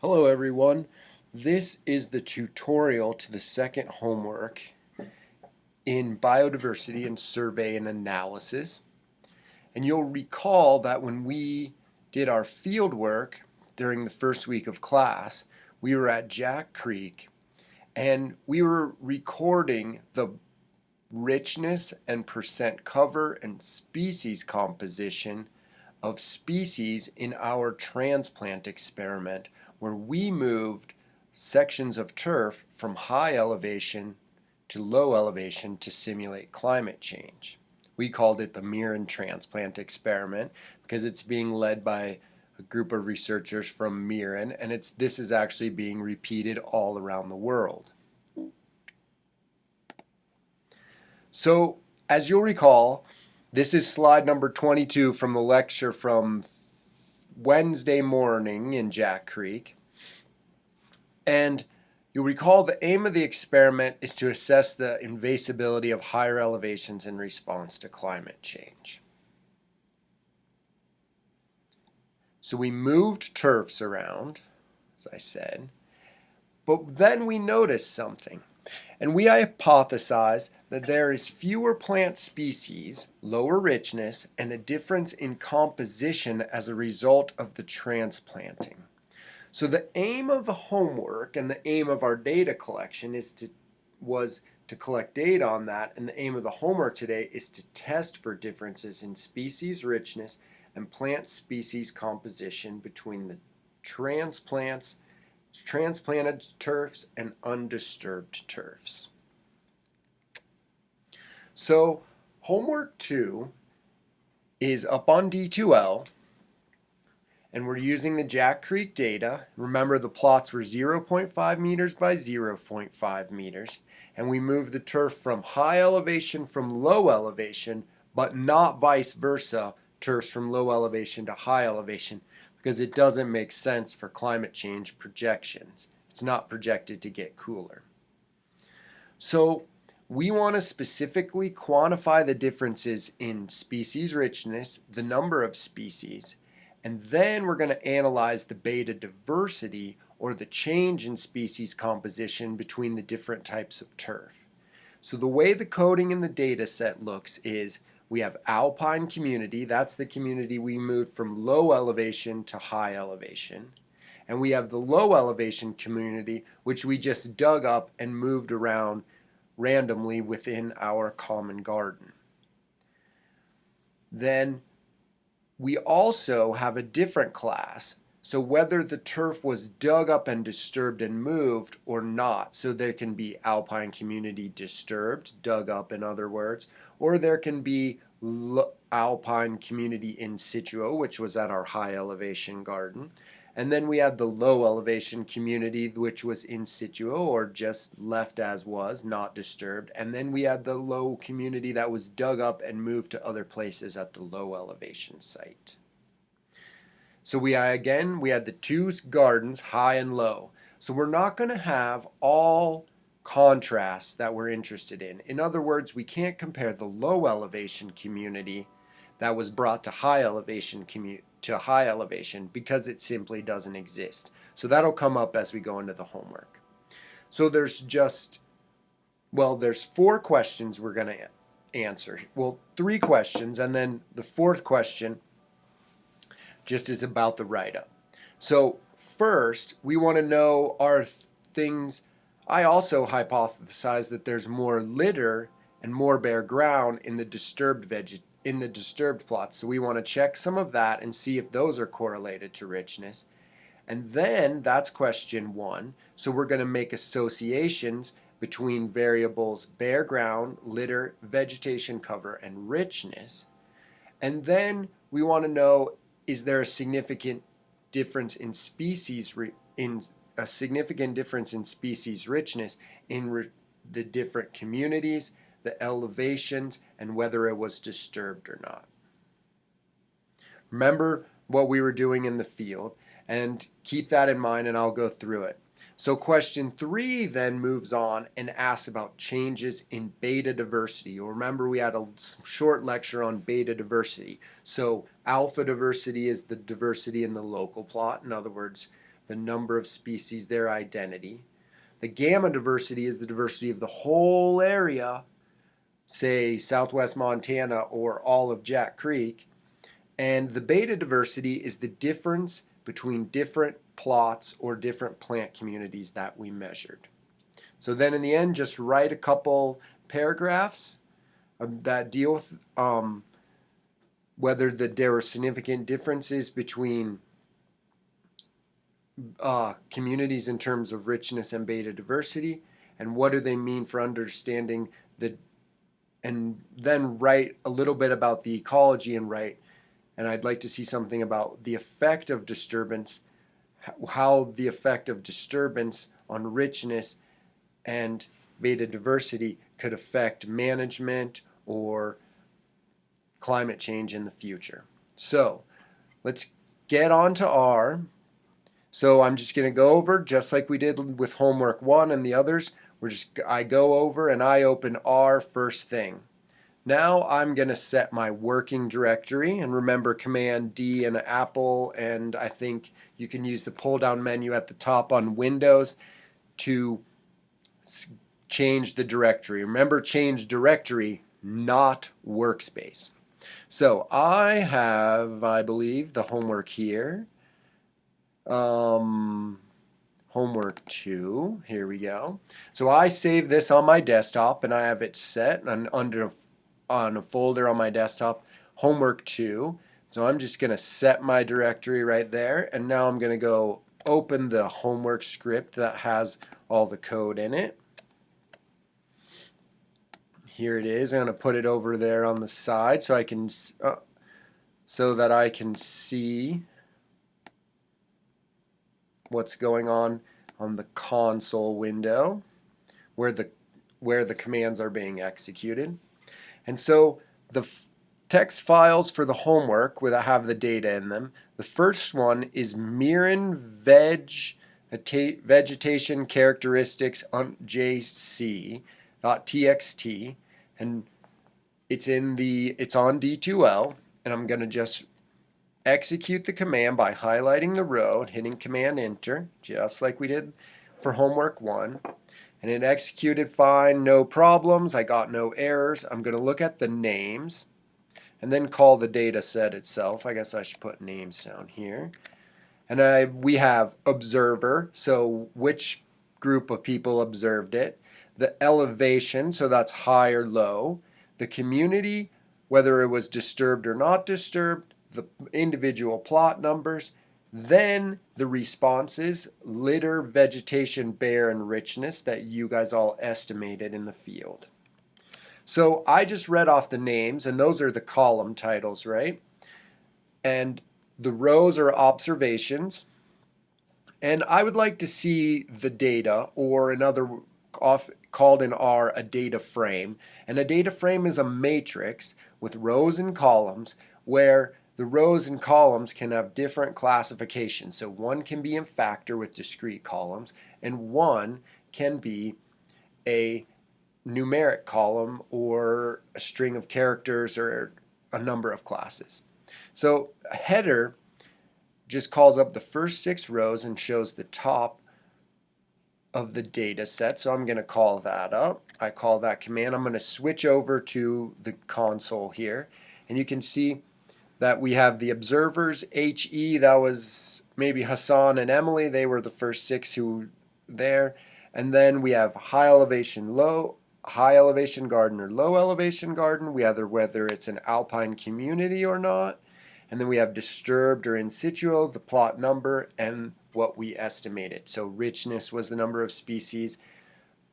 Hello everyone. This is the tutorial to the second homework in biodiversity and survey and analysis. And you'll recall that when we did our field work during the first week of class, we were at Jack Creek and we were recording the richness and percent cover and species composition of species in our transplant experiment, where we moved sections of turf from high elevation to low elevation to simulate climate change. We called it the Mirren transplant experiment because it's being led by a group of researchers from Mirren, and this is actually being repeated all around the world. So, as you'll recall, this is slide number 22 from the lecture from Wednesday morning in Jack Creek. And you'll recall the aim of the experiment is to assess the invasibility of higher elevations in response to climate change. So we moved turfs around, as I said, but then we noticed something. And we hypothesized that there is fewer plant species, lower richness, and a difference in composition as a result of the transplanting. So the aim of the homework and the aim of our data collection was to collect data on that, and the aim of the homework today is to test for differences in species richness and plant species composition between the transplanted turfs and undisturbed turfs. So homework 2 is up on D2L, and we're using the Jack Creek data. Remember, the plots were 0.5 meters by 0.5 meters, and we moved the turf from high elevation from low elevation, but not vice versa, turfs from low elevation to high elevation, because it doesn't make sense for climate change projections. It's not projected to get cooler. So we want to specifically quantify the differences in species richness, the number of species, and then we're going to analyze the beta diversity, or the change in species composition between the different types of turf. So the way the coding in the data set looks is we have alpine community, that's the community we moved from low elevation to high elevation. And we have the low elevation community, which we just dug up and moved around randomly within our common garden. Then we also have a different class, so whether the turf was dug up and disturbed and moved or not. So there can be alpine community disturbed, dug up in other words, or there can be alpine community in situ, which was at our high elevation garden. And then we had the low elevation community, which was in situ, or just left as was, not disturbed. And then we had the low community that was dug up and moved to other places at the low elevation site. So we had the two gardens, high and low. So we're not going to have all contrasts that we're interested in. In other words, we can't compare the low elevation community that was brought to high elevation because it simply doesn't exist. So that'll come up as we go into the homework. So there's 4 questions we're going to answer. Well, 3 questions, and then the 4th question just is about the write-up. So first, we want to know I also hypothesized that there's more litter and more bare ground in the disturbed plots. So we want to check some of that and see if those are correlated to richness. And then that's question 1. So we're going to make associations between variables bare ground, litter, vegetation cover, and richness. And then we want to know, is there a significant difference in species richness in the different communities, the elevations, and whether it was disturbed or not. Remember what we were doing in the field, and keep that in mind, and I'll go through it. So question 3 then moves on and asks about changes in beta diversity. You'll remember we had a short lecture on beta diversity. So alpha diversity is the diversity in the local plot. In other words, the number of species, their identity. The gamma diversity is the diversity of the whole area, say Southwest Montana or all of Jack Creek. And the beta diversity is the difference between different plots or different plant communities that we measured. So then in the end, just write a couple paragraphs that deal with whether there are significant differences between communities in terms of richness and beta diversity, and what do they mean for understanding and then write a little bit about the ecology and I'd like to see something about the effect of disturbance, how the effect of disturbance on richness and beta diversity could affect management or climate change in the future. So let's get on to R. So I'm just going to go over, just like we did with homework 1 and the others, I go over and I open R first thing. Now I'm going to set my working directory, and remember Command D in Apple, and I think you can use the pull down menu at the top on Windows to change the directory. Remember, change directory, not workspace. So I have, I believe, the homework here. Homework 2, here we go. So I save this on my desktop and I have it set on a folder on my desktop, homework 2. So I'm just going to set my directory right there, and now I'm going to go open the homework script that has all the code in it. Here it is. I'm going to put it over there on the side so that I can see what's going on the console window where the commands are being executed. And so the text files for the homework where I have the data in them, the first one is Mirren vegetation characteristics on jc.txt, and it's on D2L, and I'm going to just execute the command by highlighting the row and hitting Command Enter, just like we did for homework 1. And it executed fine, no problems, I got no errors. I'm going to look at the names and then call the data set itself. I guess I should put names down here. And we have observer, so which group of people observed it. The elevation, so that's high or low. The community, whether it was disturbed or not disturbed. The individual plot numbers, then the responses, litter, vegetation, bare, and richness that you guys all estimated in the field. So I just read off the names, and those are the column titles, right? And the rows are observations. And I would like to see the data, or called in R a data frame. And a data frame is a matrix with rows and columns where the rows and columns can have different classifications. So one can be in factor with discrete columns, and one can be a numeric column or a string of characters or a number of classes. So a header just calls up the first 6 rows and shows the top of the data set. So I'm going to call that up. I call that command. I'm going to switch over to the console here, and you can see that we have the observers, HE, that was maybe Hassan and Emily. They were the first 6 who there. And then we have high elevation garden or low elevation garden. We have whether it's an alpine community or not. And then we have disturbed or in situ, the plot number, and what we estimated. So richness was the number of species,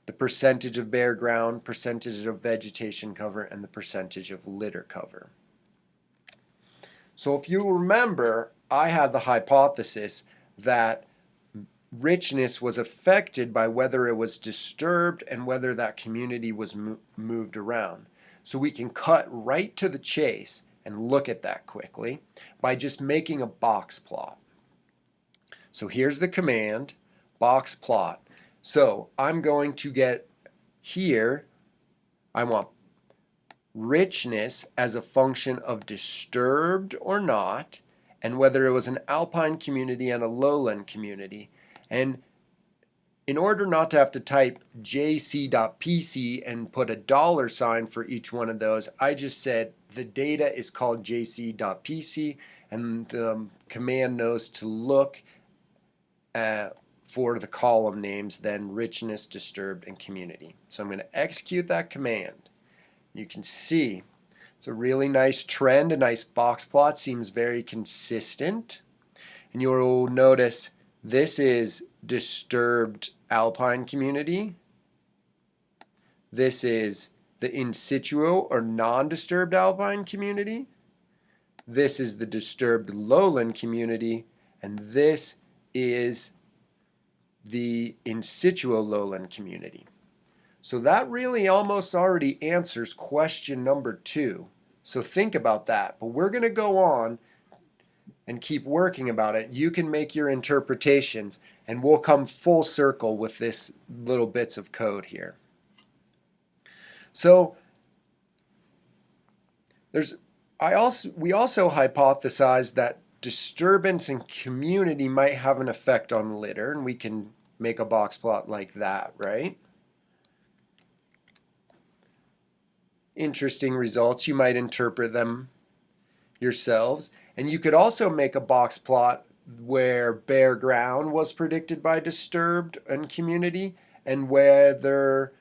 the percentage of bare ground, percentage of vegetation cover, and the percentage of litter cover. So if you remember, I had the hypothesis that richness was affected by whether it was disturbed and whether that community was moved around. So we can cut right to the chase and look at that quickly by just making a box plot. So here's the command, box plot. So I'm going to get here, I want richness as a function of disturbed or not, and whether it was an alpine community and a lowland community. And in order not to have to type jc.pc and put a $ for each one of those, I just said the data is called jc.pc, and the command knows to look for the column names, then richness, disturbed, and community. So I'm going to execute that command. You can see it's a really nice trend, a nice box plot, seems very consistent. And you'll notice this is disturbed alpine community. This is the in situ or non-disturbed alpine community. This is the disturbed lowland community, and this is the in situ lowland community. So that really almost already answers question number 2. So think about that. But we're going to go on and keep working about it. You can make your interpretations, and we'll come full circle with this little bits of code here. So we also hypothesized that disturbance and community might have an effect on litter, and we can make a box plot like that, right? Interesting results. You might interpret them yourselves. And you could also make a box plot where bare ground was predicted by disturbed and community, and whether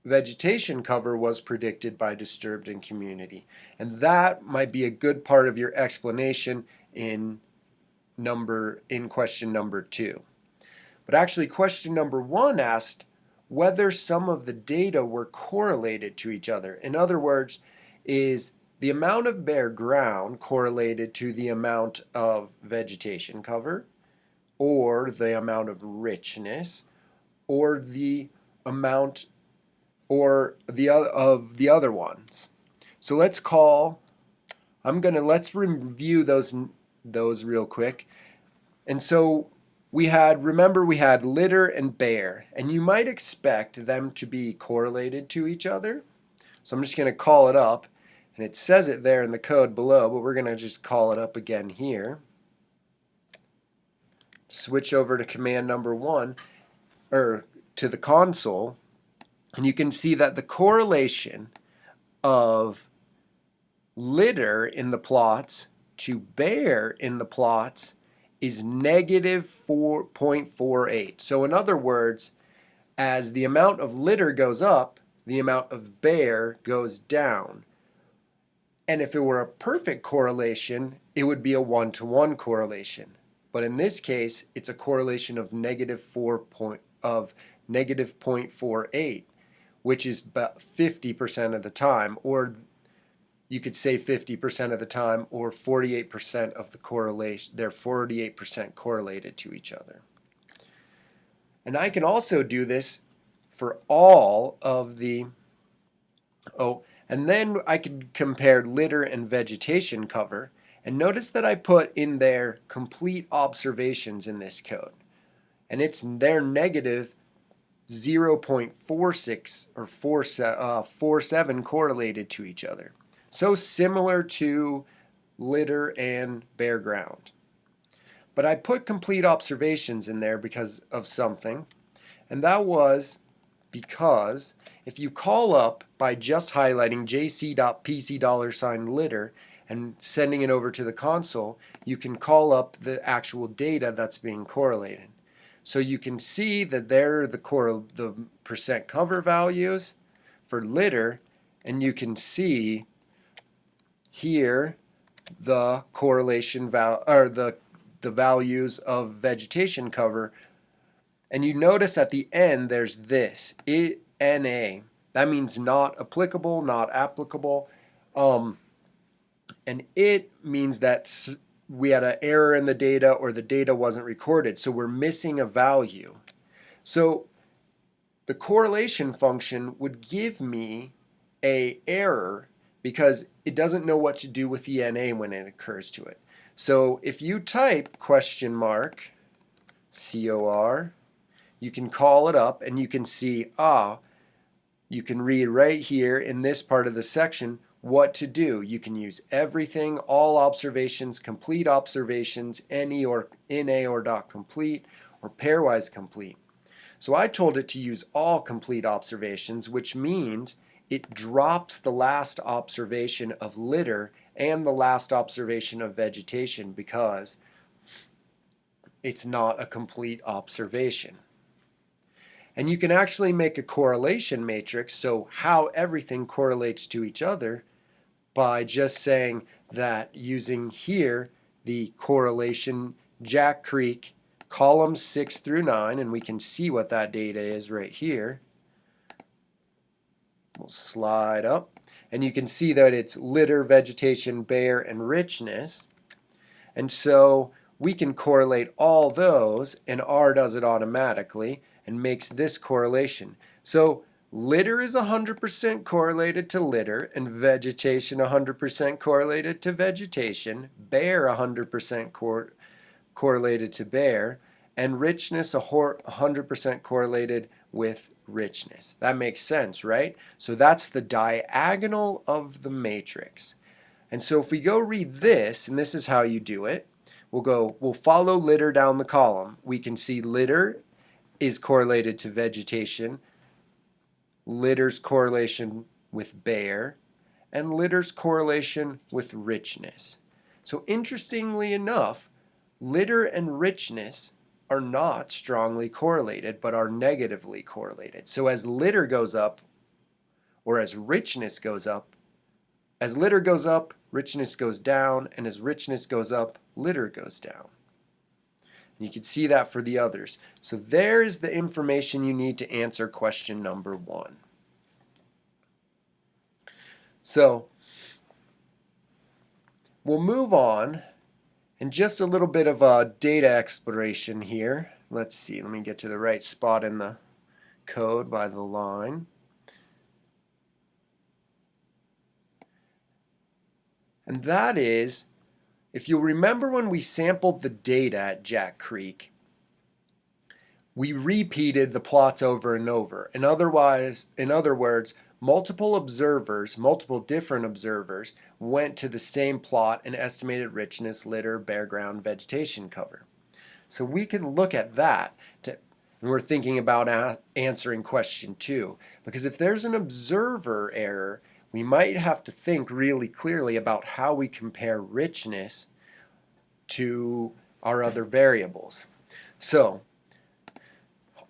vegetation cover was predicted by disturbed and community. And that might be a good part of your explanation in question number 2. But actually question number 1 asked whether some of the data were correlated to each other. In other words, is the amount of bare ground correlated to the amount of vegetation cover, or the amount of richness, or the amount of the other ones. So let's review those real quick. And so remember we had litter and bare, and you might expect them to be correlated to each other. So I'm just going to call it up, and it says it there in the code below, but we're going to just call it up again here. Switch over to command number 1, or to the console, and you can see that the correlation of litter in the plots to bare in the plots is negative 4.48. So in other words, as the amount of litter goes up, the amount of bare goes down. And if it were a perfect correlation, it would be a 1-to-1 correlation. But in this case, it's a correlation of negative 0.48, which is about 50% of the time, or you could say 50% of the time, or 48% of the correlation. They're 48% correlated to each other. And I can also do this for all of the, and then I could compare litter and vegetation cover. And notice that I put in there complete observations in this code. And they're negative 0.46 or 47 correlated to each other. So similar to litter and bare ground. But I put complete observations in there because of something. And that was because if you call up by just highlighting jc.pc $litter and sending it over to the console, you can call up the actual data that's being correlated. So you can see that there are the percent cover values for litter, and you can see here the correlation the values of vegetation cover. And you notice at the end there's this NA. That means not applicable, not applicable. And it means that we had an error in the data, or the data wasn't recorded, so we're missing a value. So the correlation function would give me an error because it doesn't know what to do with the NA when it occurs to it. So if you type $COR, you can call it up and you can see, you can read right here in this part of the section what to do. You can use everything, all observations, complete observations, any or NA or dot complete, or pairwise complete. So I told it to use all complete observations, which means it drops the last observation of litter and the last observation of vegetation because it's not a complete observation. And you can actually make a correlation matrix, so how everything correlates to each other, by just saying that using here the correlation Jack Creek columns 6 through 9, and we can see what that data is right here. We'll slide up, and you can see that it's litter, vegetation, bare, and richness. And so we can correlate all those, and R does it automatically and makes this correlation. So litter is 100% correlated to litter, and vegetation 100% correlated to vegetation, bare 100% correlated to bare, and richness 100% correlated with richness. That makes sense, right? So that's the diagonal of the matrix. And so if we go read this, and this is how you do it, we'll follow litter down the column. We can see litter is correlated to vegetation, litter's correlation with bare, and litter's correlation with richness. So interestingly enough, litter and richness are not strongly correlated, but are negatively correlated. So as litter goes up, or as richness goes up, as litter goes up, richness goes down, and as richness goes up, litter goes down. And you can see that for the others. So there is the information you need to answer question number 1. So we'll move on, and just a little bit of a data exploration here. Let's see, let me get to the right spot in the code by the line. And that is, if you'll remember when we sampled the data at Jack Creek, we repeated the plots over and over. In other words, multiple different observers went to the same plot and estimated richness, litter, bare ground, vegetation cover. So we can look at that and we're thinking about answering question 2. Because if there's an observer error, we might have to think really clearly about how we compare richness to our other variables. So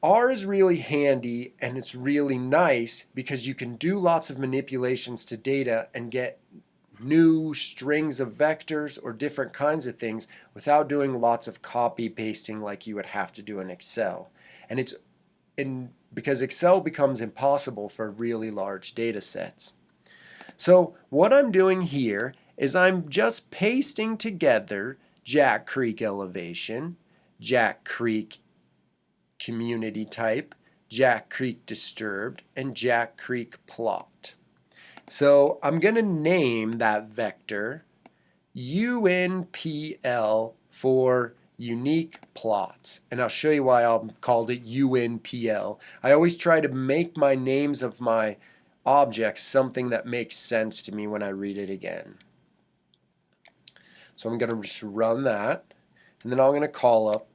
R is really handy, and it's really nice because you can do lots of manipulations to data and get new strings of vectors or different kinds of things without doing lots of copy pasting like you would have to do in Excel. And because Excel becomes impossible for really large data sets. So what I'm doing here is I'm just pasting together Jack Creek elevation, Jack Creek community type, Jack Creek disturbed, and Jack Creek plot. So I'm going to name that vector UNPL for unique plots. And I'll show you why I called it UNPL. I always try to make my names of my objects something that makes sense to me when I read it again. So I'm going to just run that, and then I'm going to call up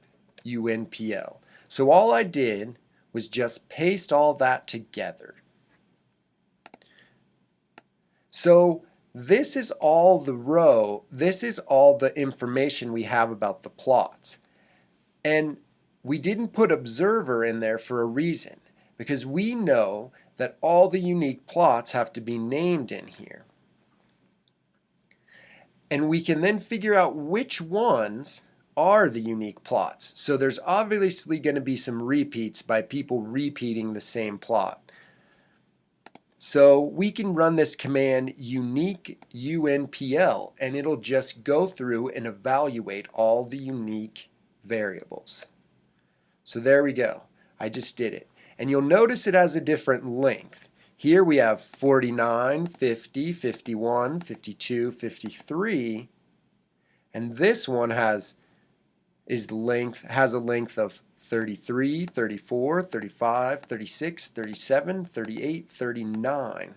UNPL. So all I did was just paste all that together. So this is all the information we have about the plots. And we didn't put observer in there for a reason, because we know that all the unique plots have to be named in here. And we can then figure out which ones are the unique plots. So there's obviously going to be some repeats by people repeating the same plot. So we can run this command unique UNPL, and it'll just go through and evaluate all the unique variables. So there we go. I just did it. And you'll notice it has a different length. Here we have 49, 50, 51, 52, 53, and this one has a length of 33, 34, 35, 36, 37, 38, 39.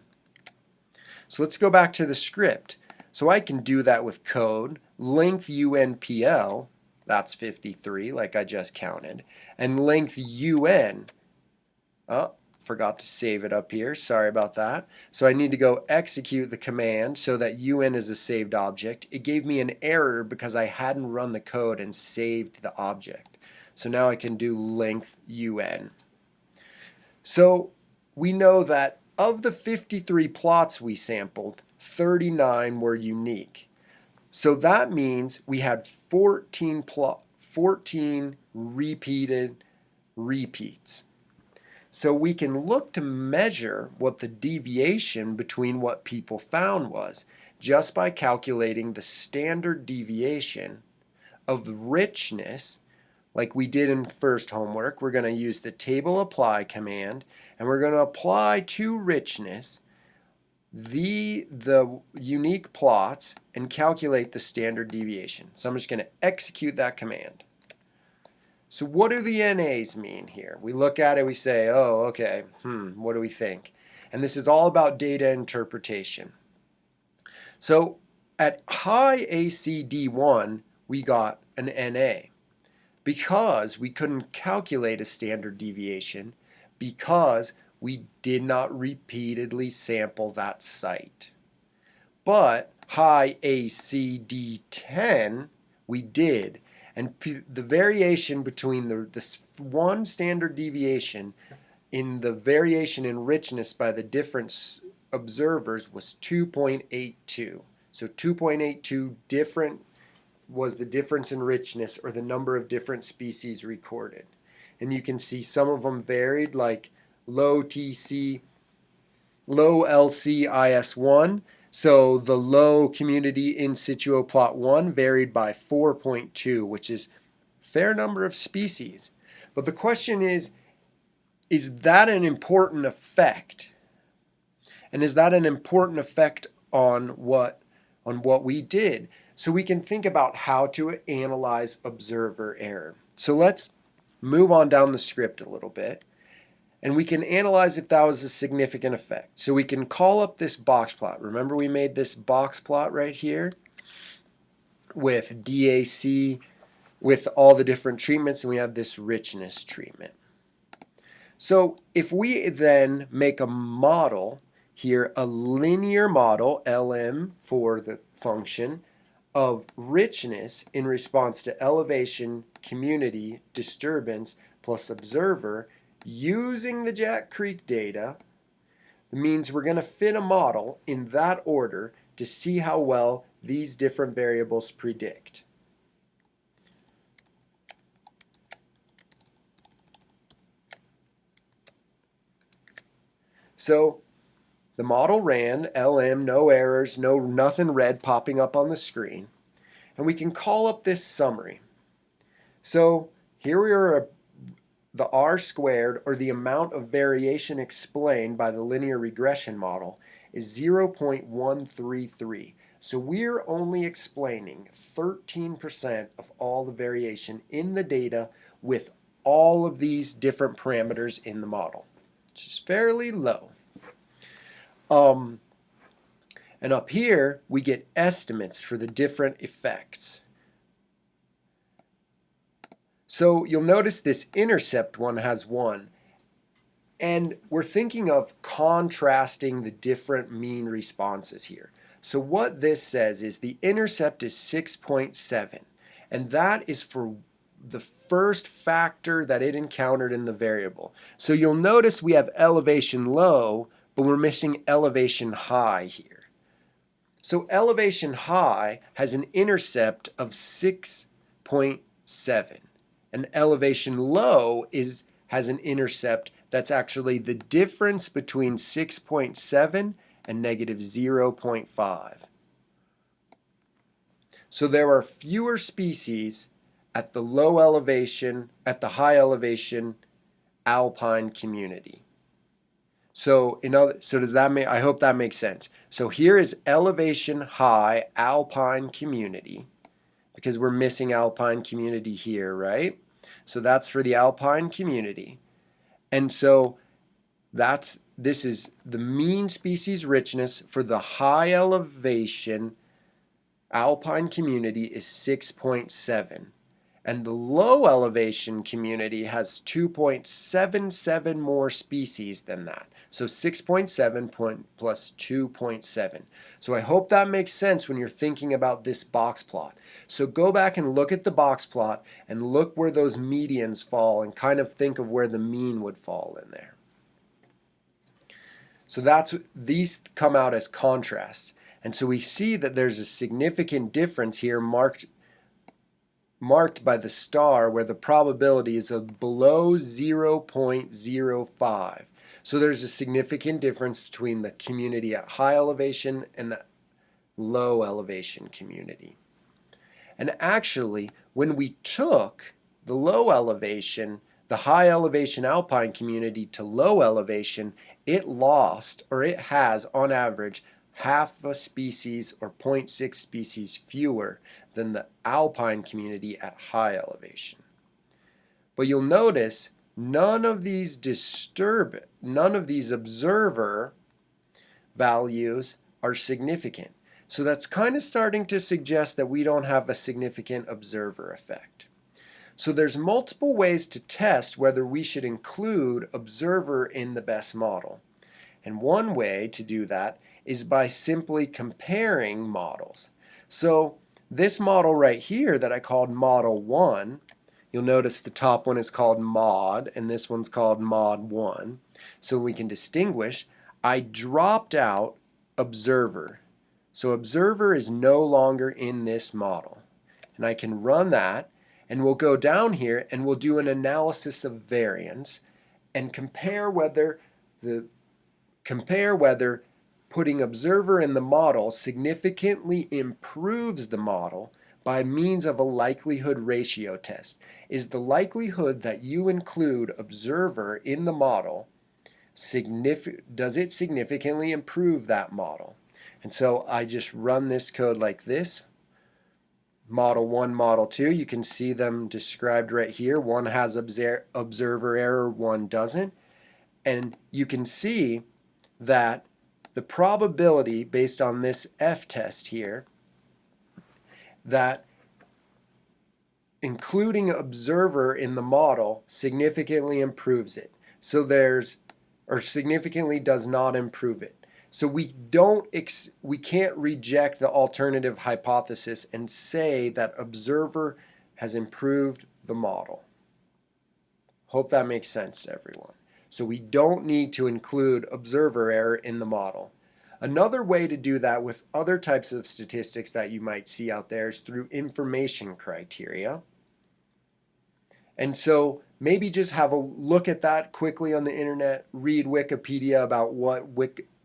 So let's go back to the script. So I can do that with code, length UNPL, that's 53 like I just counted, and length UN, oh, forgot to save it up here, sorry about that. So I need to go execute the command so that UN is a saved object. It gave me an error because I hadn't run the code and saved the object. So now I can do length UN. So we know that of the 53 plots we sampled, 39 were unique. So that means we had 14 repeated repeats. So we can look to measure what the deviation between what people found was just by calculating the standard deviation of richness. Like we did in first homework, we're going to use the table apply command, and we're going to apply to richness the unique plots and calculate the standard deviation. So I'm just going to execute that command. So what do the NAs mean here? We look at it, we say, oh, okay, what do we think? And this is all about data interpretation. So at high ACD1, we got an NA because we couldn't calculate a standard deviation because we did not repeatedly sample that site. But high ACD10, we did. And the variation between this one standard deviation in the variation in richness by the different observers was 2.82. So 2.82 different was the difference in richness, or the number of different species recorded. And you can see some of them varied, like low LCIS1. So the low community in situ plot 1 varied by 4.2, which is a fair number of species. But the question is that an important effect? And is that an important effect on what we did? So we can think about how to analyze observer error. So let's move on down the script a little bit, and we can analyze if that was a significant effect. So we can call up this box plot. Remember we made this box plot right here with DAC, with all the different treatments, and we have this richness treatment. So if we then make a model here, a linear model, LM for the function, of richness in response to elevation, community, disturbance, plus observer, using the Jack Creek data, means we're going to fit a model in that order to see how well these different variables predict. So the model ran, LM, no errors, nothing red popping up on the screen. And we can call up this summary. So here we are, the R squared, or the amount of variation explained by the linear regression model, is 0.133. So we're only explaining 13% of all the variation in the data with all of these different parameters in the model, which is fairly low. And up here, we get estimates for the different effects. So you'll notice this intercept one has 1. And we're thinking of contrasting the different mean responses here. So what this says is the intercept is 6.7. And that is for the first factor that it encountered in the variable. So you'll notice we have elevation low, but we're missing elevation high here. So elevation high has an intercept of 6.7. And elevation low has an intercept that's actually the difference between 6.7 and negative 0.5. So there are fewer species at the low elevation, at the high elevation alpine community. So does that make, I hope that makes sense. So here is elevation high alpine community, because we're missing alpine community here, right? So that's for the alpine community. And so This is the mean species richness for the high elevation alpine community is 6.7, and the low elevation community has 2.77 more species than that. So 6.7 plus 2.7. So I hope that makes sense when you're thinking about this box plot. So go back and look at the box plot and look where those medians fall and kind of think of where the mean would fall in there. So these come out as contrasts. And so we see that there's a significant difference here marked by the star where the probability is below 0.05. So there's a significant difference between the community at high elevation and the low elevation community. And actually, when we took the low elevation, the high elevation alpine community to low elevation, it lost, or it has on average, half a species or 0.6 species fewer than the alpine community at high elevation. But you'll notice none of these observer values are significant. So that's kind of starting to suggest that we don't have a significant observer effect. So there's multiple ways to test whether we should include observer in the best model. And one way to do that is by simply comparing models. So this model right here that I called Model 1, you'll notice the top one is called Mod and this one's called Mod 1. So we can distinguish. I dropped out observer. So observer is no longer in this model. And I can run that, and we'll go down here and we'll do an analysis of variance and compare whether putting observer in the model significantly improves the model by means of a likelihood ratio test. Is the likelihood that you include observer in the model, does it significantly improve that model? And so I just run this code like this. Model 1, Model 2, you can see them described right here. One has observer error, one doesn't. And you can see that the probability based on this F-test here, that including observer in the model significantly improves it. So significantly does not improve it. So we can't reject the alternative hypothesis and say that observer has improved the model. Hope that makes sense to everyone. So we don't need to include observer error in the model. Another way to do that with other types of statistics that you might see out there is through information criteria. And so maybe just have a look at that quickly on the internet, read Wikipedia about what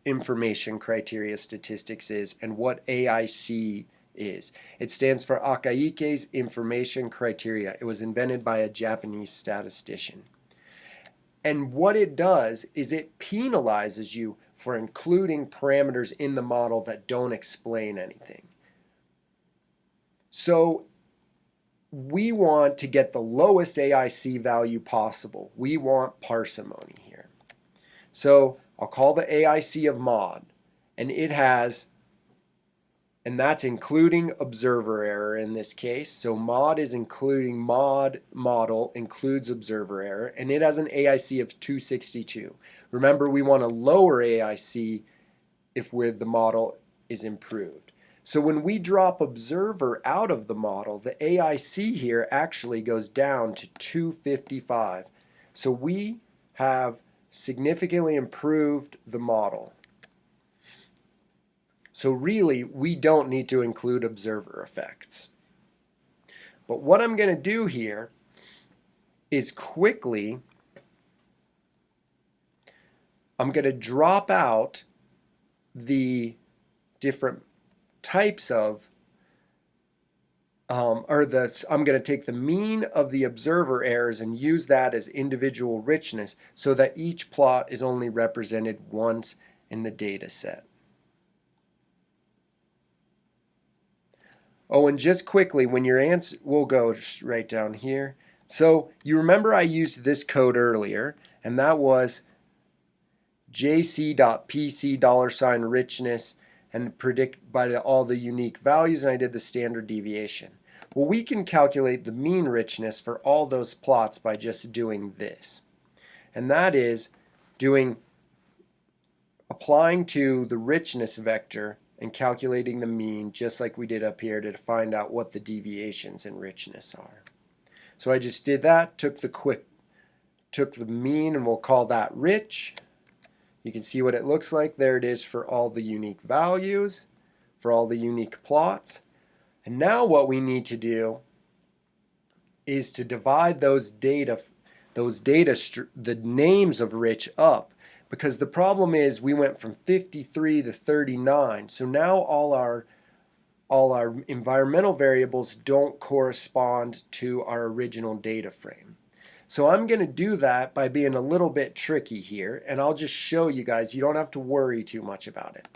information criteria statistics is and what AIC is. It stands for Akaike's Information Criteria. It was invented by a Japanese statistician. And what it does is it penalizes you for including parameters in the model that don't explain anything. So we want to get the lowest AIC value possible. We want parsimony here. So I'll call the AIC of mod, and that's including observer error in this case. So mod is including model includes observer error, and it has an AIC of 262. Remember, we want a lower AIC if the model is improved. So when we drop observer out of the model, the AIC here actually goes down to 255. So we have significantly improved the model. So really, we don't need to include observer effects. But what I'm going to do here is quickly, I'm going to drop out the different types of, I'm going to take the mean of the observer errors and use that as individual richness so that each plot is only represented once in the data set. Oh, and just quickly, when your answer, we'll go right down here. So you remember I used this code earlier, and that was jc.pc $richness and predict by all the unique values, and I did the standard deviation. Well, we can calculate the mean richness for all those plots by just doing this. And that is applying to the richness vector and calculating the mean just like we did up here to find out what the deviations in richness are. So I just did that, took the mean, and we'll call that rich. You can see what it looks like. There it is for all the unique values, for all the unique plots. And now what we need to do is to divide the names of rich up, because the problem is we went from 53 to 39. So now all our environmental variables don't correspond to our original data frame. So I'm going to do that by being a little bit tricky here, and I'll just show you guys. You don't have to worry too much about it.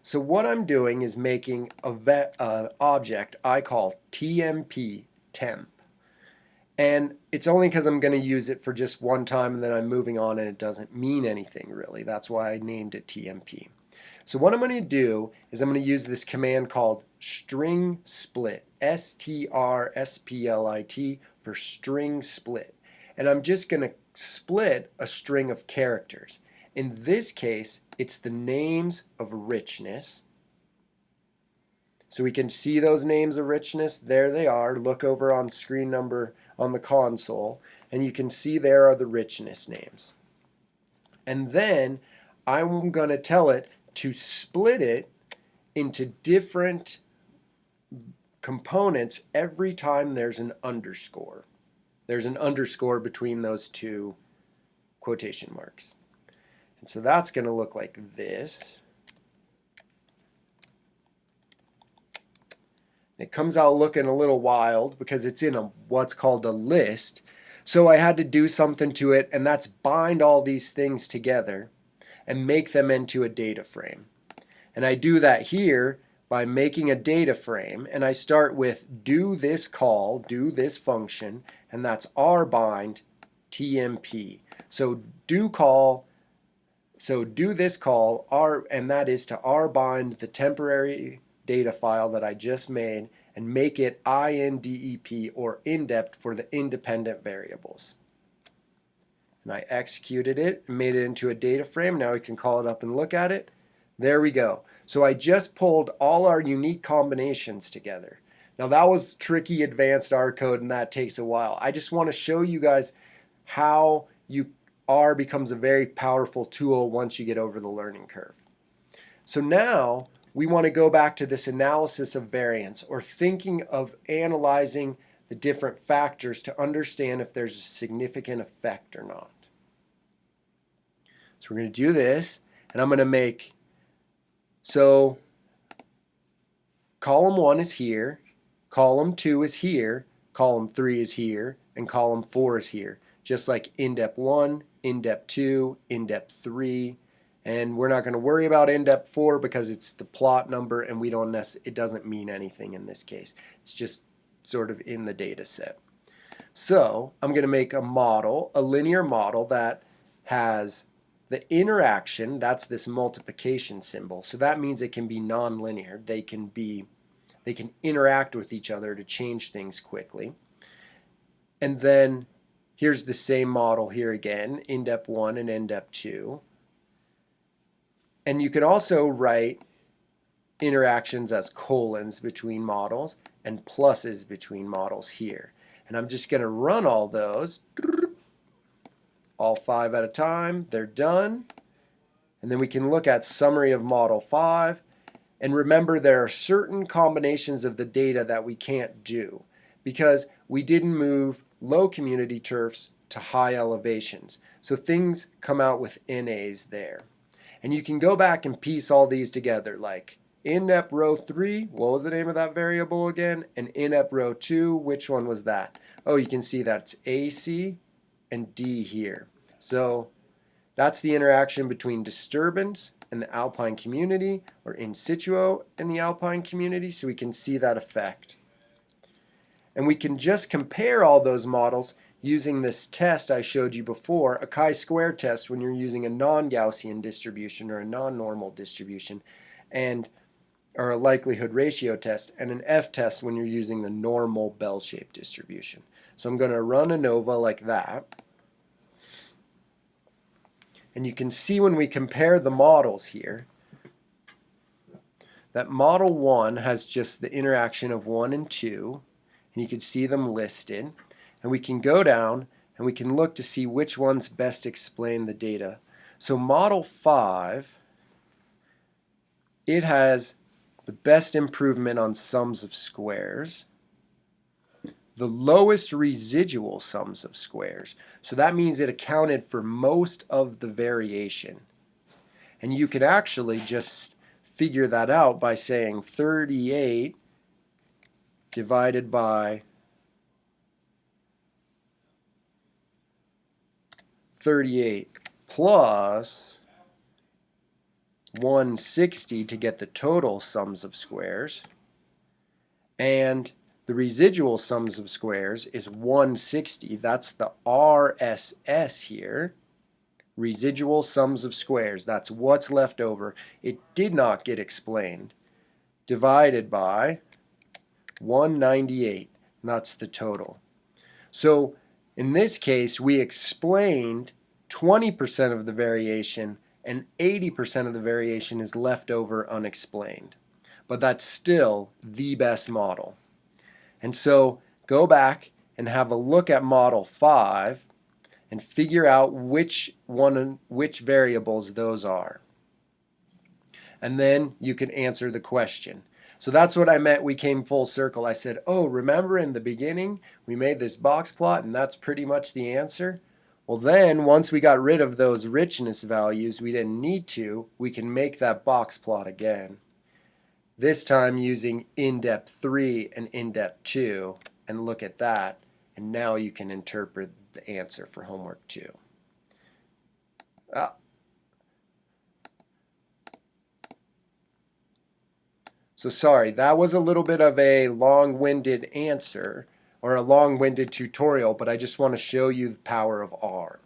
So what I'm doing is making an object I call TMP, temp. And it's only because I'm going to use it for just one time and then I'm moving on and it doesn't mean anything really. That's why I named it TMP. So what I'm going to do is I'm going to use this command called string split, STRSPLIT, for string split. And I'm just going to split a string of characters. In this case, it's the names of richness. So we can see those names of richness. There they are. Look over on screen number on the console, and you can see there are the richness names. And then I'm going to tell it to split it into different components every time there's an underscore. There's an underscore between those two quotation marks. And so that's going to look like this. It comes out looking a little wild because it's in what's called a list. So I had to do something to it, and that's bind all these things together and make them into a data frame. And I do that here by making a data frame, and I start with do this call, do this function, and that's rbind TMP. So do this call, and that is to rbind the temporary data file that I just made and make it INDEP or indep for the independent variables. And I executed it and made it into a data frame. Now we can call it up and look at it. There we go. So I just pulled all our unique combinations together. Now that was tricky advanced R code, and that takes a while. I just want to show you guys how R becomes a very powerful tool once you get over the learning curve. So now we want to go back to this analysis of variance, or thinking of analyzing the different factors to understand if there's a significant effect or not. So we're going to do this, and I'm going to make, so column 1 is here, column 2 is here, column 3 is here, and column 4 is here. Just like indep 1, indep 2, indep 3, and we're not going to worry about indep 4 because it's the plot number and it doesn't mean anything in this case. It's just sort of in the data set. So I'm going to make a model, a linear model that has the interaction, that's this multiplication symbol. So that means it can be nonlinear. They can interact with each other to change things quickly. And then here's the same model here again, indep 1 and indep 2. And you can also write interactions as colons between models and pluses between models here. And I'm just going to run all those, all 5 at a time. They're done. And then we can look at summary of model 5. And remember, there are certain combinations of the data that we can't do because we didn't move low community turfs to high elevations. So things come out with NAs there. And you can go back and piece all these together, like indep row 3, what was the name of that variable again? And indep row 2, which one was that? Oh, you can see that it's AC and D here. So that's the interaction between disturbance and the alpine community, or in situ in the alpine community, so we can see that effect. And we can just compare all those models using this test I showed you before, a chi-square test when you're using a non-Gaussian distribution or a non-normal distribution, or a likelihood ratio test, and an F-test when you're using the normal bell-shaped distribution. So I'm going to run ANOVA like that. And you can see when we compare the models here, that model 1 has just the interaction of 1 and 2, and you can see them listed. And we can go down and we can look to see which ones best explain the data. So model 5, it has the best improvement on sums of squares, the lowest residual sums of squares. So that means it accounted for most of the variation. And you can actually just figure that out by saying 38 divided by 38 plus 160 to get the total sums of squares, and the residual sums of squares is 160. That's the RSS here. Residual sums of squares, that's what's left over. It did not get explained. Divided by 198, and that's the total. So in this case, we explained 20% of the variation, and 80% of the variation is left over unexplained. But that's still the best model. And so go back and have a look at model 5 and figure out which variables those are. And then you can answer the question. So that's what I meant. We came full circle. I said, oh, remember in the beginning we made this box plot and that's pretty much the answer? Well, then once we got rid of those richness values, we didn't need to, we can make that box plot again. This time using in-depth 3 and in-depth 2, and look at that, and now you can interpret the answer for homework 2. So sorry, that was a little bit of a long-winded answer, or a long-winded tutorial, but I just want to show you the power of R.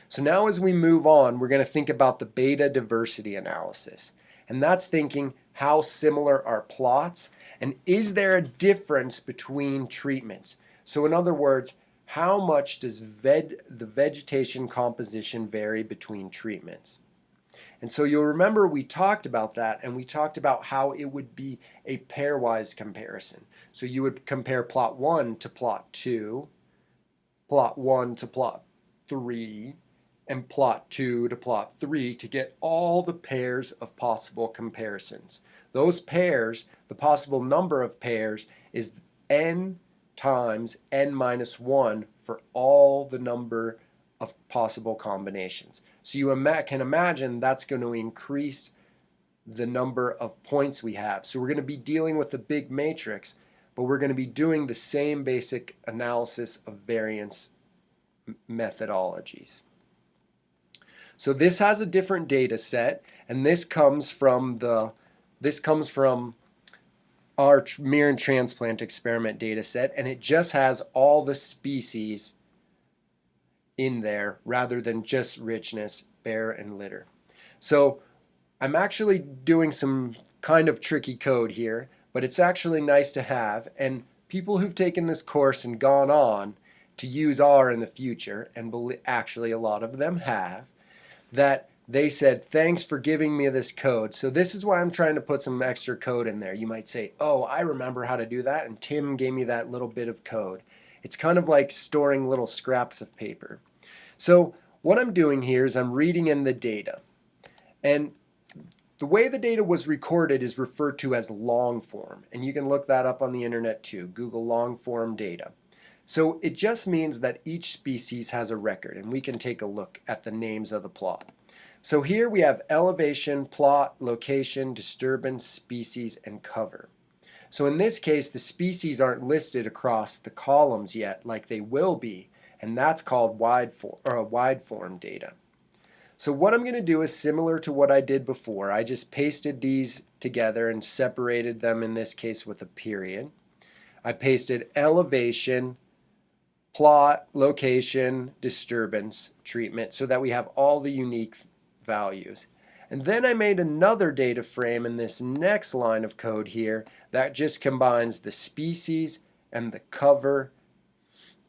So now as we move on, we're going to think about the beta diversity analysis. And that's thinking how similar are plots, and is there a difference between treatments? So in other words, how much does the vegetation composition vary between treatments? And so you'll remember we talked about that, and we talked about how it would be a pairwise comparison. So you would compare plot 1 to plot 2, plot 1 to plot 3, and plot 2 to plot 3 to get all the pairs of possible comparisons. Those pairs, the possible number of pairs, is n times n minus 1 for all the number of possible combinations. So you can imagine that's going to increase the number of points we have. So we're going to be dealing with a big matrix, but we're going to be doing the same basic analysis of variance methodologies. So this has a different data set, and this comes from our Mirren transplant experiment data set, and it just has all the species in there rather than just richness, bear, and litter. So I'm actually doing some kind of tricky code here, but it's actually nice to have, and people who've taken this course and gone on to use R in the future, and actually a lot of them have, that they said, thanks for giving me this code. So this is why I'm trying to put some extra code in there. You might say, oh, I remember how to do that, and Tim gave me that little bit of code. It's kind of like storing little scraps of paper. So what I'm doing here is I'm reading in the data. And the way the data was recorded is referred to as long form. And you can look that up on the internet too. Google long form data. So it just means that each species has a record, and we can take a look at the names of the plot. So here we have elevation, plot, location, disturbance, species, and cover. So in this case, the species aren't listed across the columns yet like they will be, and that's called wide form data. So what I'm going to do is similar to what I did before. I just pasted these together and separated them, in this case with a period. I pasted elevation, plot, location, disturbance treatment so that we have all the unique values. And then I made another data frame in this next line of code here that just combines the species and the cover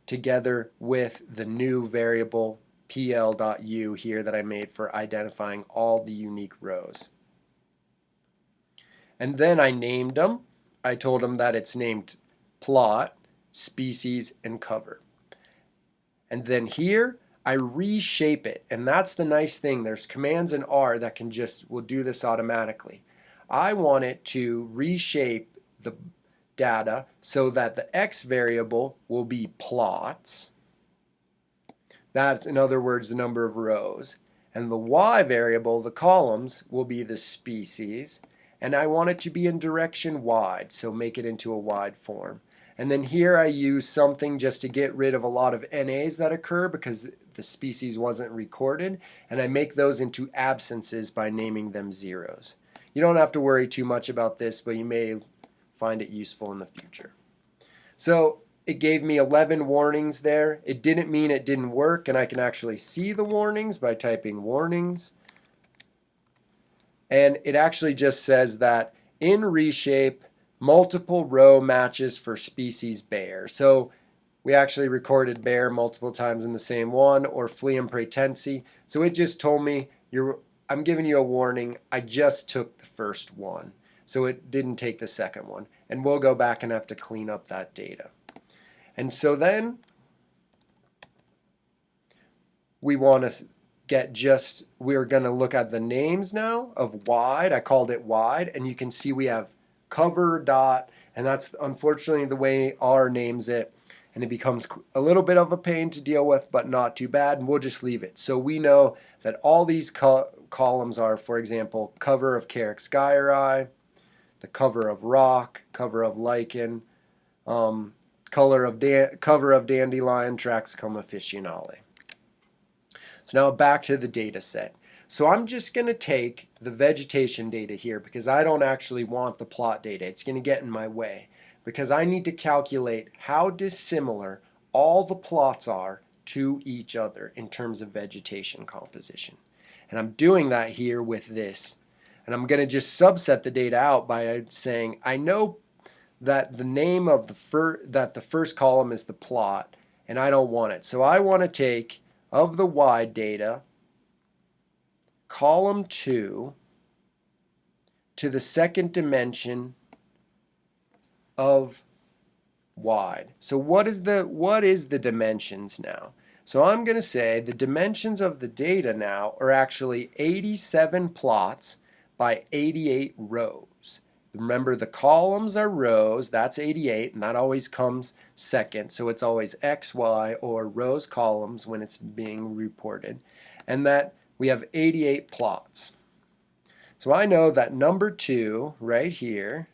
together with the new variable pl.u here that I made for identifying all the unique rows. And then I named them. I told them that it's named plot, species, and cover. And then here I reshape it, and that's the nice thing. There's commands in R that will do this automatically. I want it to reshape the data so that the X variable will be plots. That's, in other words, the number of rows. And the Y variable, the columns, will be the species. And I want it to be in direction wide, so make it into a wide form. And then here I use something just to get rid of a lot of NAs that occur because the species wasn't recorded, and I make those into absences by naming them zeros. You don't have to worry too much about this, but you may find it useful in the future. So it gave me 11 warnings there. It didn't mean it didn't work, and I can actually see the warnings by typing warnings. And it actually just says that in reshape, multiple row matches for species bear. So we actually recorded bear multiple times in the same one, or Phlium pratense. So it just told me, I'm giving you a warning. I just took the first one. So it didn't take the second one. And we'll go back and have to clean up that data. And so then we're going to look at the names now of wide. I called it wide, and you can see we have cover dot, and that's unfortunately the way R names it, and it becomes a little bit of a pain to deal with, but not too bad, and we'll just leave it. So we know that all these columns are, for example, cover of Carex gyri, the cover of rock, cover of lichen, cover of dandelion, Traxcoma officinale. So now back to the data set. So I'm just going to take the vegetation data here because I don't actually want the plot data. It's going to get in my way because I need to calculate how dissimilar all the plots are to each other in terms of vegetation composition. And I'm doing that here with this. And I'm going to just subset the data out by saying I know that the name of the first column is the plot, and I don't want it. So I want to take of the wide data, column 2 to the second dimension of wide. So what is the dimensions now? So I'm going to say the dimensions of the data now are actually 87 plots by 88 rows. Remember, the columns are rows, that's 88, and that always comes second. So it's always X, Y, or rows columns when it's being reported. And that we have 88 plots. So I know that number 2 right here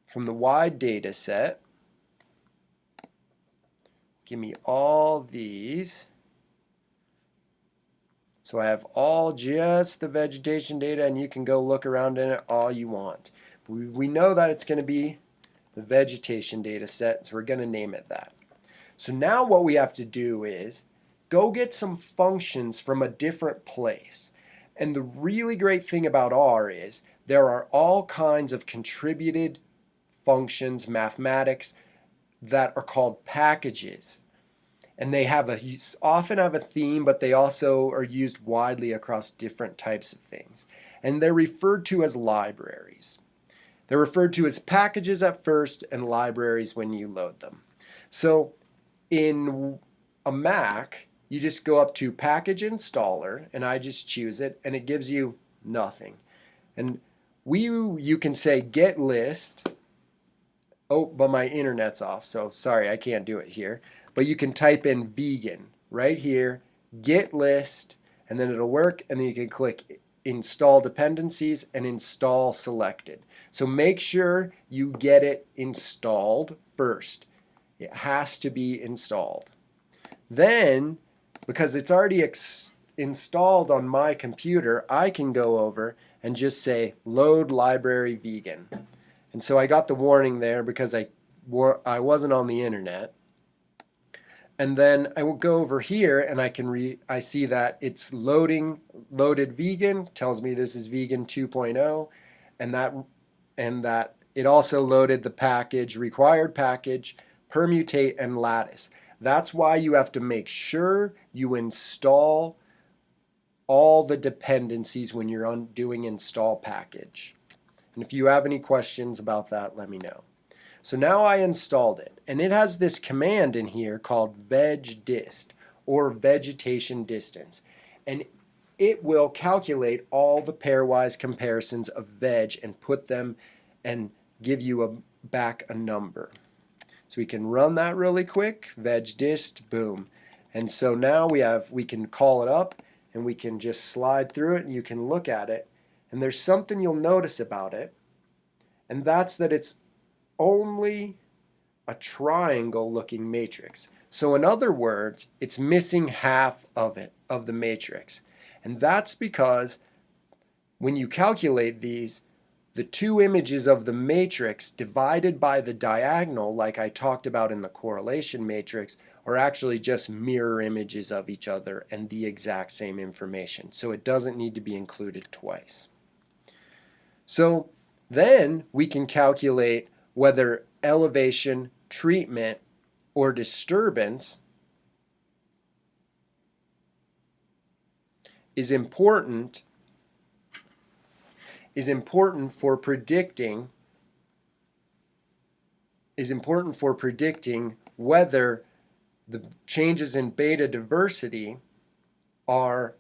from the wide data set, give me all these. So I have just the vegetation data, and you can go look around in it all you want. We know that it's going to be the vegetation data set, so we're going to name it that. So now what we have to do is go get some functions from a different place. And the really great thing about R is there are all kinds of contributed functions, mathematics, that are called packages. And they often have a theme, but they also are used widely across different types of things. And they're referred to as libraries. They're referred to as packages at first and libraries when you load them. So in a Mac, you just go up to Package Installer, and I just choose it, and it gives you nothing. And you can say get list. Oh, but my internet's off, so sorry, I can't do it here. But you can type in vegan right here, get list, and then it'll work, and then you can click install dependencies and install selected. So make sure you get it installed first. It has to be installed. Then, because it's already installed on my computer, I can go over and just say load library vegan. And so I got the warning there because I I wasn't on the internet. And then I will go over here and I see that it's loaded vegan, tells me this is vegan 2.0, and that it also loaded the package, required package, permutate, and lattice. That's why you have to make sure you install all the dependencies when you're doing install package. And if you have any questions about that, let me know. So now I installed it, and it has this command in here called VegDist, or vegetation distance, and it will calculate all the pairwise comparisons of veg and put them and give you back a number. So we can run that really quick, VegDist, boom. And so now we can call it up and we can just slide through it and you can look at it. And there's something you'll notice about it, and that's that it's only a triangle looking matrix. So in other words, it's missing half of the matrix. And that's because when you calculate these, the two images of the matrix divided by the diagonal, like I talked about in the correlation matrix, are actually just mirror images of each other and the exact same information. So it doesn't need to be included twice. So then we can calculate whether elevation, treatment, or disturbance is important for predicting whether the changes in beta diversity are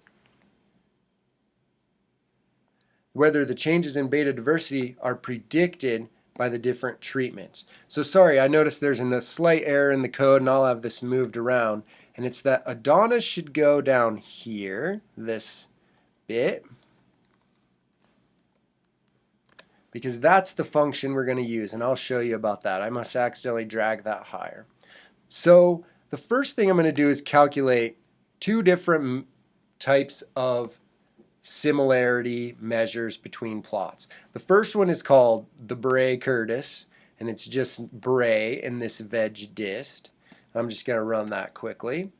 predicted by the different treatments. So sorry, I noticed there's a slight error in the code, and I'll have this moved around. And it's that Adonis should go down here, this bit, because that's the function we're going to use, and I'll show you about that. I must accidentally drag that higher. So the first thing I'm going to do is calculate two different types of similarity measures between plots. The first one is called the Bray-Curtis, and it's just Bray in this VegDist. I'm just going to run that quickly.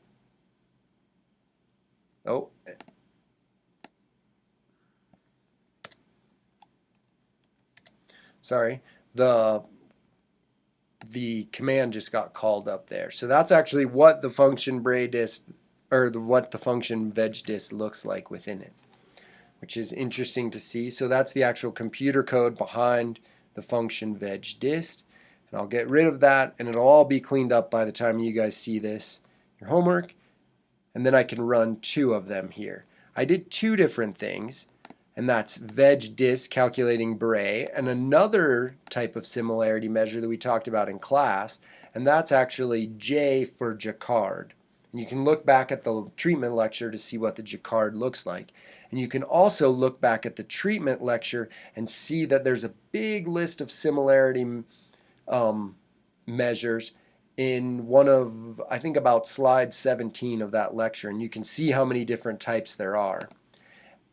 Oh. Sorry. The command just got called up there. So that's actually what the function Bray-Dist, or what the function VegDist looks like within it, which is interesting to see. So that's the actual computer code behind the function VegDist. And I'll get rid of that, and it'll all be cleaned up by the time you guys see this, your homework. And then I can run two of them here. I did two different things, and that's VegDist calculating Bray, and another type of similarity measure that we talked about in class, and that's actually J for Jacquard. And you can look back at the treatment lecture to see what the Jacquard looks like. And you can also look back at the treatment lecture and see that there's a big list of similarity measures in one of, I think, about slide 17 of that lecture. And you can see how many different types there are.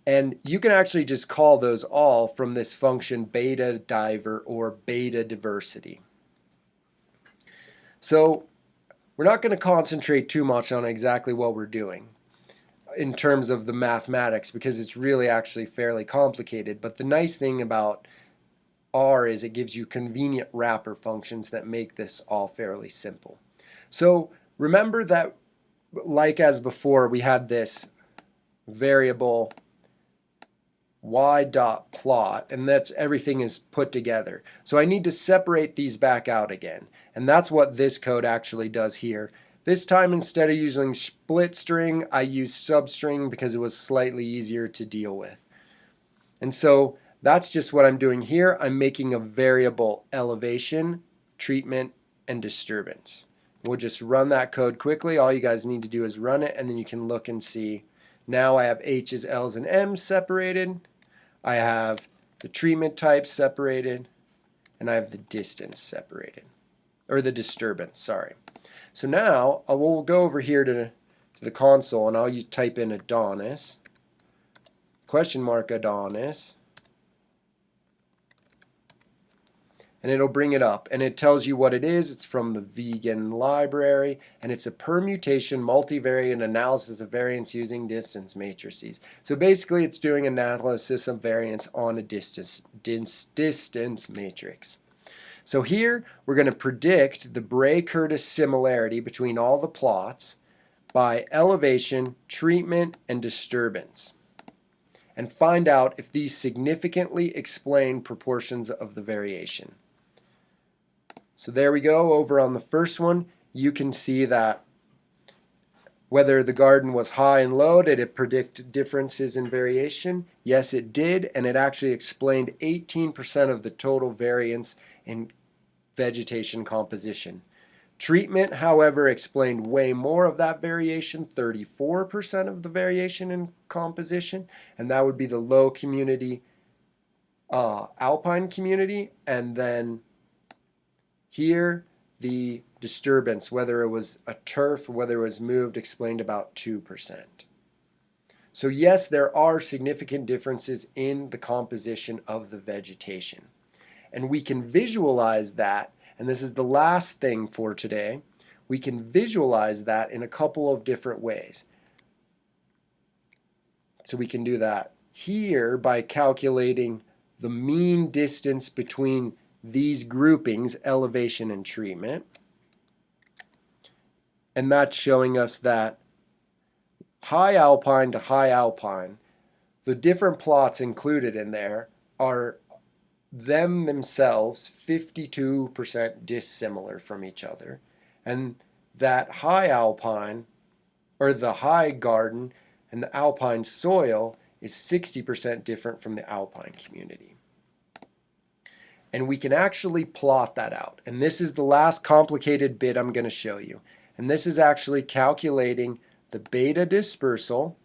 And you can actually just call those all from this function beta diver or beta diversity. So we're not going to concentrate too much on exactly what we're doing in terms of the mathematics, because it's really actually fairly complicated. But the nice thing about R is it gives you convenient wrapper functions that make this all fairly simple. So remember that, like as before, we had this variable y.plot, and that's everything is put together. So I need to separate these back out again, and that's what this code actually does here. This time, instead of using split string, I used substring because it was slightly easier to deal with. And so that's just what I'm doing here. I'm making a variable elevation, treatment, and disturbance. We'll just run that code quickly. All you guys need to do is run it, and then you can look and see. Now I have H's, L's, and M's separated. I have the treatment type separated, and I have the distance separated, or the disturbance, sorry. So now we'll go over here to the console, and I'll type in Adonis, question mark Adonis, and it'll bring it up, and it tells you what it is. It's from the vegan library, and it's a permutation multivariate analysis of variance using distance matrices. So basically it's doing analysis of variance on a distance matrix. So here we're going to predict the Bray-Curtis similarity between all the plots by elevation, treatment, and disturbance, and find out if these significantly explain proportions of the variation. So there we go. Over on the first one, you can see that whether the garden was high and low, did it predict differences in variation? Yes, it did, and it actually explained 18% of the total variance in vegetation composition. Treatment, however, explained way more of that variation, 34% of the variation in composition, and that would be the low community, alpine community, and then here the disturbance, whether it was a turf or whether it was moved, explained about 2%. So yes, there are significant differences in the composition of the vegetation. And we can visualize that, and this is the last thing for today, we can visualize that in a couple of different ways. So we can do that here by calculating the mean distance between these groupings, elevation and treatment. And that's showing us that high alpine to high alpine, the different plots included in there are themselves 52% dissimilar from each other. And that high alpine, or the high garden and the alpine soil, is 60% different from the alpine community. And we can actually plot that out. And this is the last complicated bit I'm going to show you. And this is actually calculating the beta dispersal.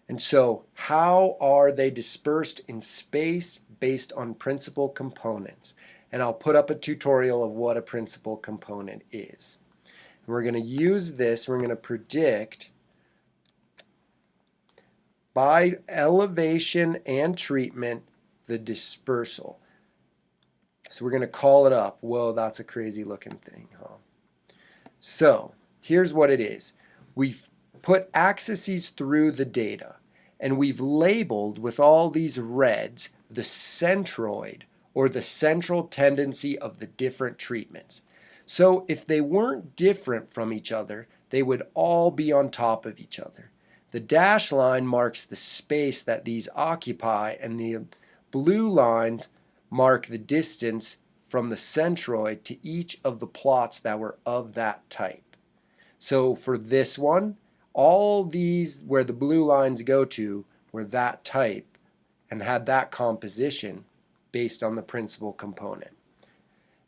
And so how are they dispersed in space based on principal components? And I'll put up a tutorial of what a principal component is. And we're going to use this, we're going to predict by elevation and treatment the dispersal. So we're going to call it up. Whoa, that's a crazy looking thing, huh? So here's what it is. We've put axes through the data, and we've labeled with all these reds the centroid, or the central tendency of the different treatments. So if they weren't different from each other, they would all be on top of each other. The dashed line marks the space that these occupy, and the blue lines mark the distance from the centroid to each of the plots that were of that type. So for this one, all these where the blue lines go to were that type and had that composition based on the principal component.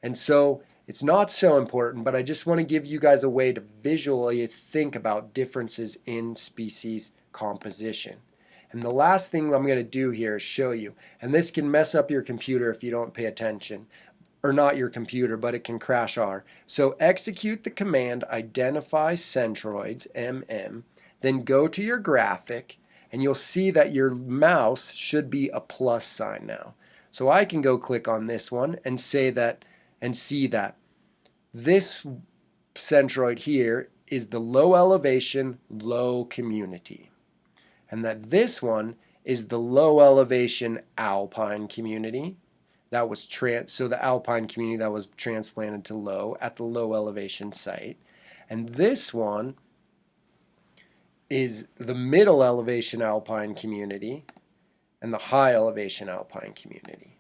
And so it's not so important, but I just want to give you guys a way to visually think about differences in species composition. And the last thing I'm going to do here is show you, and this can mess up your computer if you don't pay attention, or not your computer, but it can crash R. So execute the command identify centroids, MM, then go to your graphic, and you'll see that your mouse should be a plus sign now. So I can go click on this one and say that, and see that this centroid here is the low elevation, low community. And that this one is the low elevation alpine community. That was so the alpine community that was transplanted to low at the low elevation site. And this one is the middle elevation alpine community and the high elevation alpine community.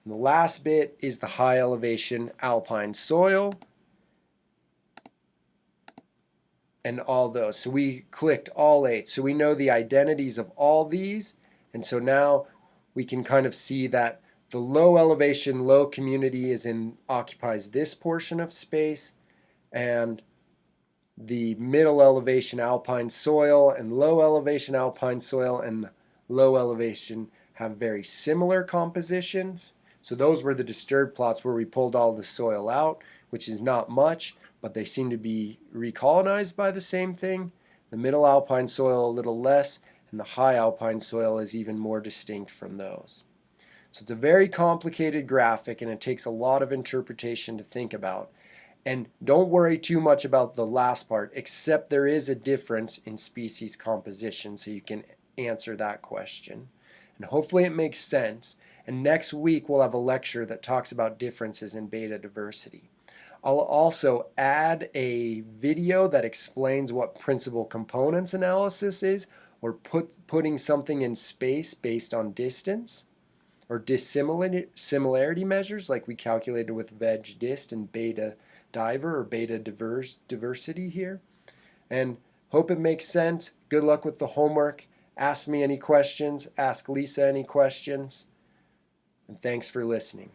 And the last bit is the high elevation alpine soil and all those. So we clicked all 8. So we know the identities of all these. And so now we can kind of see that the low elevation, low community occupies this portion of space, and the middle elevation alpine soil and low elevation alpine soil and low elevation have very similar compositions. So those were the disturbed plots where we pulled all the soil out, which is not much, but they seem to be recolonized by the same thing. The middle alpine soil a little less, and the high alpine soil is even more distinct from those. So it's a very complicated graphic and it takes a lot of interpretation to think about. And don't worry too much about the last part, except there is a difference in species composition, so you can answer that question. And hopefully it makes sense. And next week we'll have a lecture that talks about differences in beta diversity. I'll also add a video that explains what principal components analysis is, or putting something in space based on distance, or dissimilarity measures like we calculated with veg dist and beta diver or beta diversity here. And hope it makes sense. Good luck with the homework. Ask me any questions. Ask Lisa any questions. And thanks for listening.